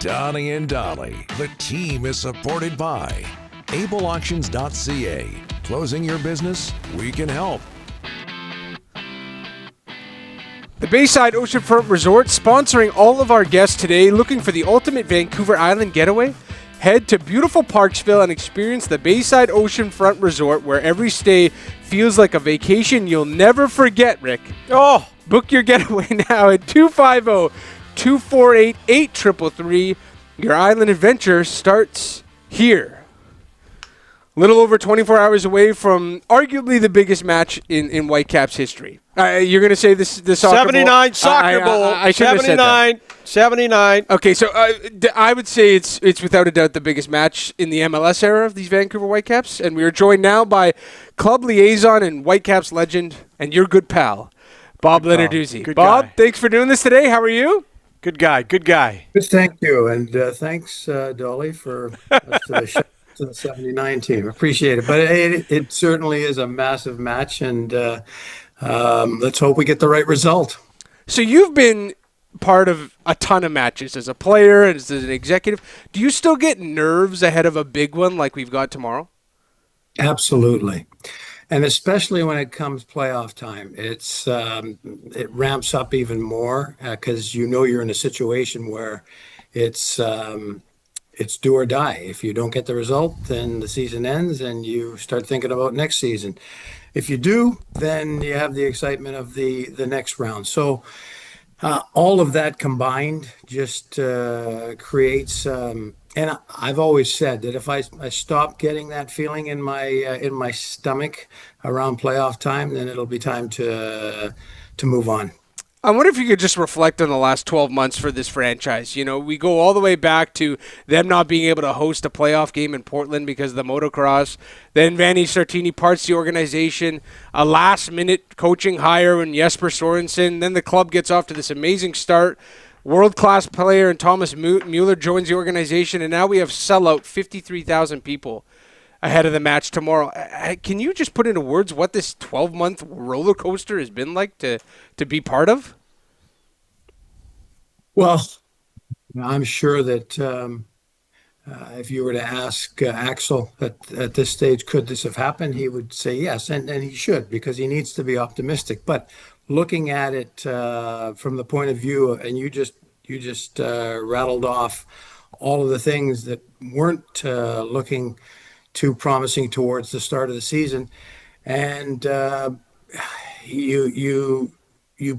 Donnie and Dolly. The team is supported by ableauctions.ca. Closing your business? We can help. The Bayside Oceanfront Resort sponsoring all of our guests today. Looking for the ultimate Vancouver Island getaway? Head to beautiful Parksville and experience the Bayside Oceanfront Resort, where every stay feels like a vacation you'll never forget, Rick. Oh, book your getaway now at 250-248-8333. Your island adventure starts here. Little over 24 hours away from arguably the biggest match in Whitecaps history. You're going to say this soccer 79 bowl? soccer bowl. I should have said that. 79. Okay, so I would say it's without a doubt the biggest match in the MLS era of these Vancouver Whitecaps, and we are joined now by club liaison and Whitecaps legend and your good pal, Bob Lenarduzzi. Bob, thanks for doing this today. How are you? Good guy. Good, thank you, and thanks, Dolly, for us to the 79 team. Appreciate it, but it certainly is a massive match, and let's hope we get the right result. So you've been part of a ton of matches as a player and as an executive. Do you still get nerves ahead of a big one like we've got tomorrow? Absolutely. And especially when it comes playoff time, it ramps up even more because you're in a situation where it's do or die. If you don't get the result, then the season ends and you start thinking about next season. If you do, then you have the excitement of the next round. So all of that combined just creates. And I've always said that if I stop getting that feeling in my stomach around playoff time, then it'll be time to move on. I wonder if you could just reflect on the last 12 months for this franchise. You know, we go all the way back to them not being able to host a playoff game in Portland because of the motocross. Then Vanni Sartini parts the organization, a last-minute coaching hire when Jesper Sorensen. Then the club gets off to this amazing start. World-class player and Thomas Müller joins the organization, and now we have sellout 53,000 people ahead of the match tomorrow. Can you just put into words what this 12-month roller coaster has been like to be part of? Well, I'm sure that if you were to ask Axel at this stage, could this have happened, he would say yes, and he should, because he needs to be optimistic. But looking at it from the point of view, and you just rattled off all of the things that weren't looking too promising towards the start of the season, and you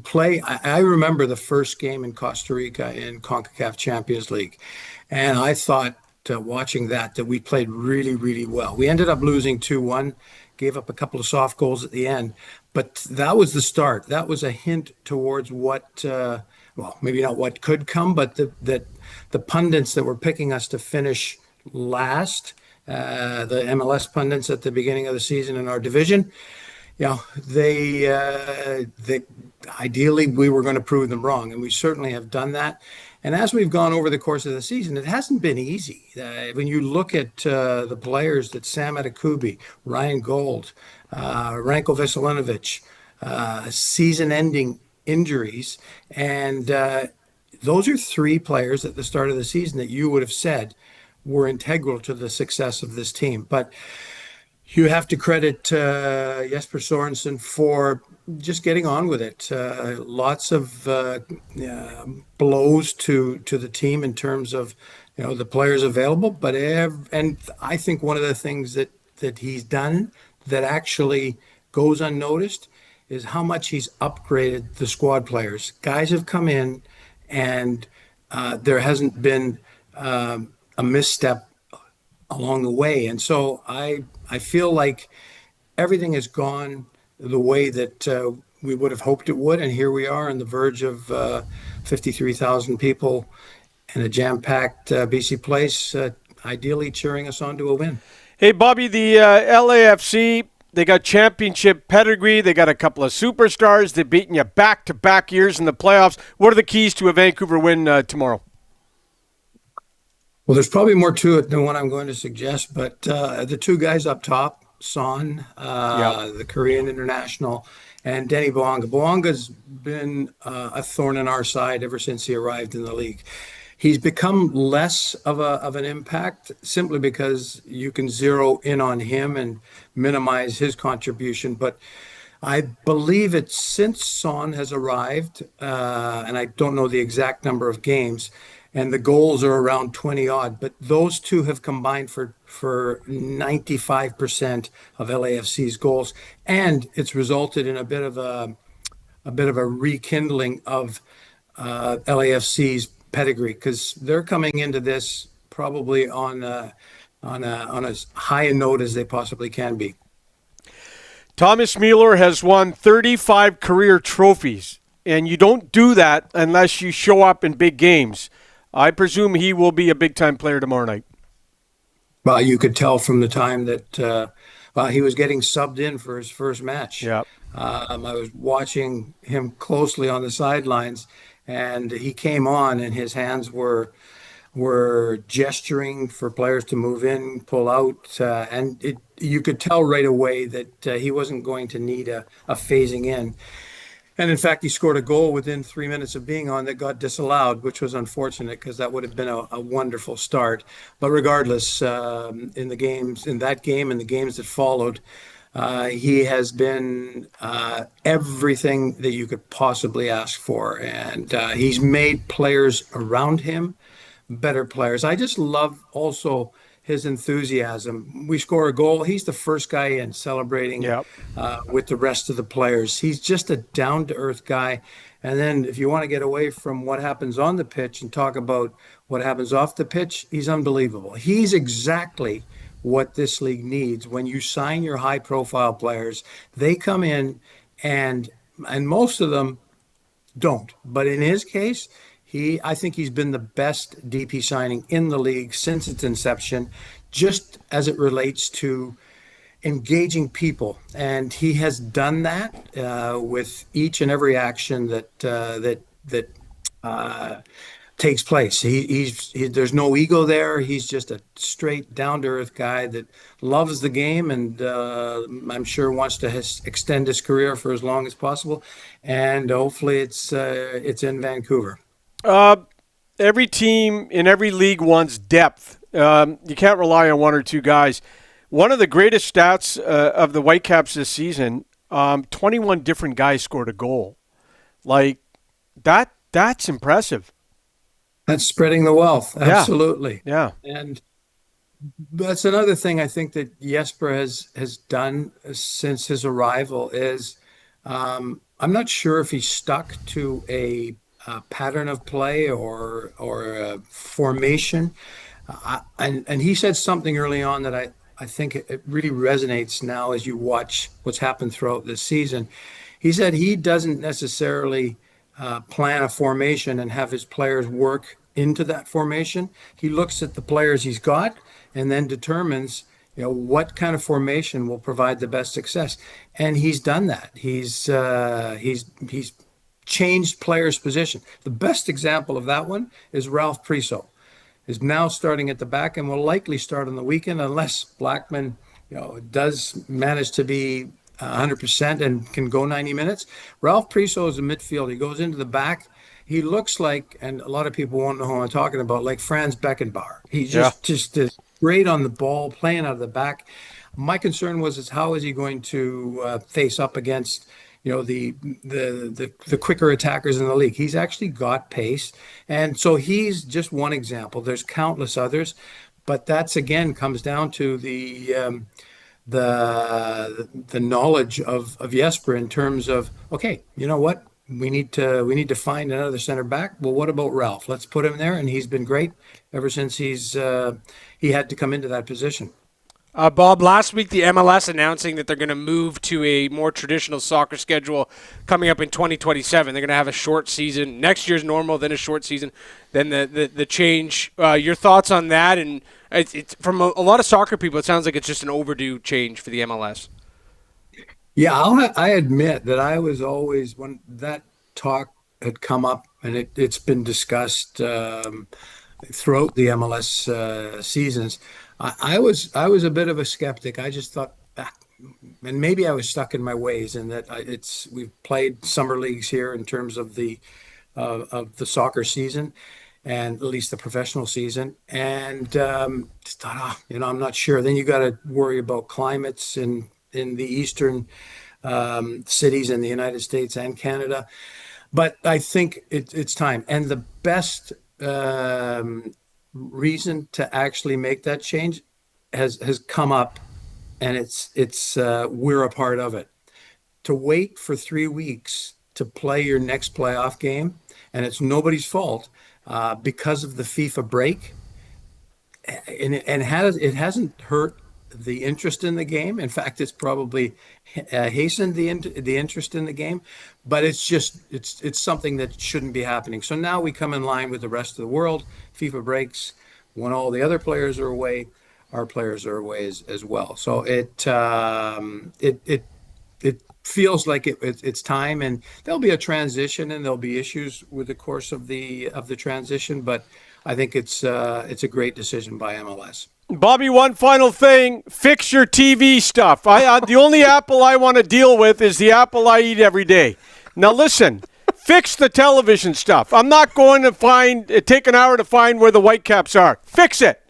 play. I remember the first game in Costa Rica in CONCACAF Champions League, and I thought watching that we played really, really well. We ended up losing 2-1, gave up a couple of soft goals at the end, but that was the start. That was a hint towards what, well, maybe not what could come, but that the pundits that were picking us to finish last, the MLS pundits at the beginning of the season in our division, they ideally we were going to prove them wrong, and we certainly have done that. And as we've gone over the course of the season, it hasn't been easy. When you look at the players that Sam Adekubi, Ryan Gold, Ranko Veselinovic, season-ending injuries, and those are three players at the start of the season that you would have said were integral to the success of this team. But you have to credit Jesper Sorensen for just getting on with it. Lots of blows to the team in terms of the players available. But and I think one of the things that he's done that actually goes unnoticed is how much he's upgraded the squad players. Guys have come in, and there hasn't been a misstep along the way. And so I feel like everything has gone the way that we would have hoped it would. And here we are on the verge of 53,000 people in a jam-packed BC Place, ideally cheering us on to a win. Hey, Bobby, the LAFC, they got championship pedigree. They got a couple of superstars. They've beaten you back-to-back years in the playoffs. What are the keys to a Vancouver win tomorrow? Well, there's probably more to it than what I'm going to suggest, but the two guys up top, Son, the Korean international, and Denny Bouanga. Bouanga's been a thorn in our side ever since he arrived in the league. He's become less of an impact simply because you can zero in on him and minimize his contribution. But I believe it's since Son has arrived, and I don't know the exact number of games, and the goals are around 20 odd. But those two have combined for 95% of LAFC's goals, and it's resulted in a bit of a rekindling of LAFC's pedigree because they're coming into this probably on as high a note as they possibly can be. Thomas Müller has won 35 career trophies, and you don't do that unless you show up in big games. I presume he will be a big-time player tomorrow night. Well, you could tell from the time that he was getting subbed in for his first match. Yeah. I was watching him closely on the sidelines, and he came on, and his hands were gesturing for players to move in, pull out, and you could tell right away that he wasn't going to need a phasing in. And in fact, he scored a goal within 3 minutes of being on that got disallowed, which was unfortunate because that would have been a wonderful start. But regardless, in that game and the games that followed, he has been everything that you could possibly ask for. And he's made players around him better players. I just love also his enthusiasm. We score a goal, he's the first guy in celebrating with the rest of the players. He's just a down-to-earth guy. And then if you want to get away from what happens on the pitch and talk about what happens off the pitch, he's unbelievable. He's exactly what this league needs. When you sign your high-profile players, they come in and most of them don't. But in his case, I think he's been the best DP signing in the league since its inception, just as it relates to engaging people. And he has done that with each and every action that takes place. There's no ego there. He's just a straight, down-to-earth guy that loves the game and I'm sure wants to extend his career for as long as possible. And hopefully it's in Vancouver. Every team in every league wants depth. You can't rely on one or two guys. One of the greatest stats of the Whitecaps this season, 21 different guys scored a goal. Like, that's impressive. That's spreading the wealth. Absolutely. Yeah. And that's another thing I think that Jesper has done since his arrival is I'm not sure if he's stuck to a pattern of play or a formation. And he said something early on that I think it really resonates now as you watch what's happened throughout this season. He said he doesn't necessarily plan a formation and have his players work into that formation. He looks at the players he's got and then determines what kind of formation will provide the best success. And he's done that. He's changed players' position. The best example of that one is Ralph Priso, is now starting at the back and will likely start on the weekend unless Blackman, does manage to be 100% and can go 90 minutes. Ralph Priso is a midfielder. He goes into the back. He looks like, and a lot of people won't know who I'm talking about, like Franz Beckenbauer. He's just is great on the ball, playing out of the back. My concern was how is he going to face up against the quicker attackers in the league. He's actually got pace. And so he's just one example. There's countless others, but that's again comes down to the knowledge of Jesper in terms of, okay, you know what? We need to find another center back. Well, what about Ralph? Let's put him there. And he's been great ever since he had to come into that position. Bob, last week the MLS announcing that they're going to move to a more traditional soccer schedule coming up in 2027. They're going to have a short season. Next year's normal, then a short season, then the change. Your thoughts on that? And it's from a lot of soccer people, it sounds like it's just an overdue change for the MLS. Yeah, I admit that I was always, when that talk had come up, and it's been discussed throughout the MLS seasons, I was a bit of a skeptic. I just thought, and maybe I was stuck in my ways in that we've played summer leagues here in terms of the soccer season, and at least the professional season. And just thought, I'm not sure. Then you got to worry about climates in the eastern cities in the United States and Canada. But I think it's time. And the best reason to actually make that change has come up, and it's we're a part of it. To wait for 3 weeks to play your next playoff game, and it's nobody's fault because of the FIFA break, and it hasn't hurt the interest in the game. In fact, it's probably hastened the interest in the game, but it's something that shouldn't be happening. So now we come in line with the rest of the world. FIFA breaks when all the other players are away. Our players are away as well. So it feels like it's time, and there'll be a transition, and there'll be issues with the course of the transition. But I think it's a great decision by MLS. Bobby, one final thing. Fix your TV stuff. The only apple I want to deal with is the apple I eat every day. Now listen, fix the television stuff. I'm not going to take an hour to find where the Whitecaps are. Fix it.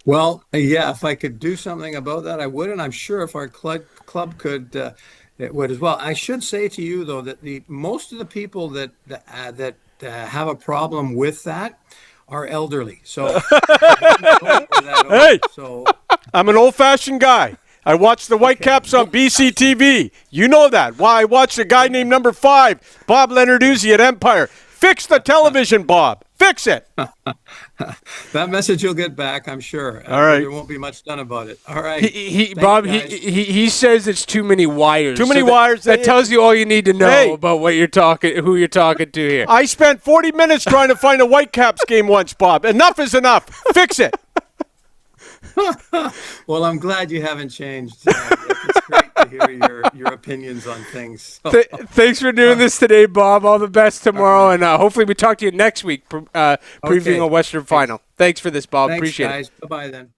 Well, yeah, if I could do something about that, I would, and I'm sure if our club could, it would as well. I should say to you, though, that most of the people that have a problem with that are elderly. So, hey, I'm an old-fashioned guy. I watch the Whitecaps on BCTV. You know that. Why? I watched a guy named number 5, Bob Lenarduzzi at Empire. Fix the television, Bob. Fix it. That message you'll get back, I'm sure. All right. There won't be much done about it. All right. He says it's too many wires. Too many wires. That tells you all you need to know about who you're talking to here. I spent 40 minutes trying to find a Whitecaps game once, Bob. Enough is enough. Fix it. Well, I'm glad you haven't changed. It's great to hear your opinions on things. So. Thanks for doing this today, Bob. All the best tomorrow, and hopefully we talk to you next week previewing a Western Final. Thanks for this, Bob. Thanks, appreciate guys. it. Bye-bye then.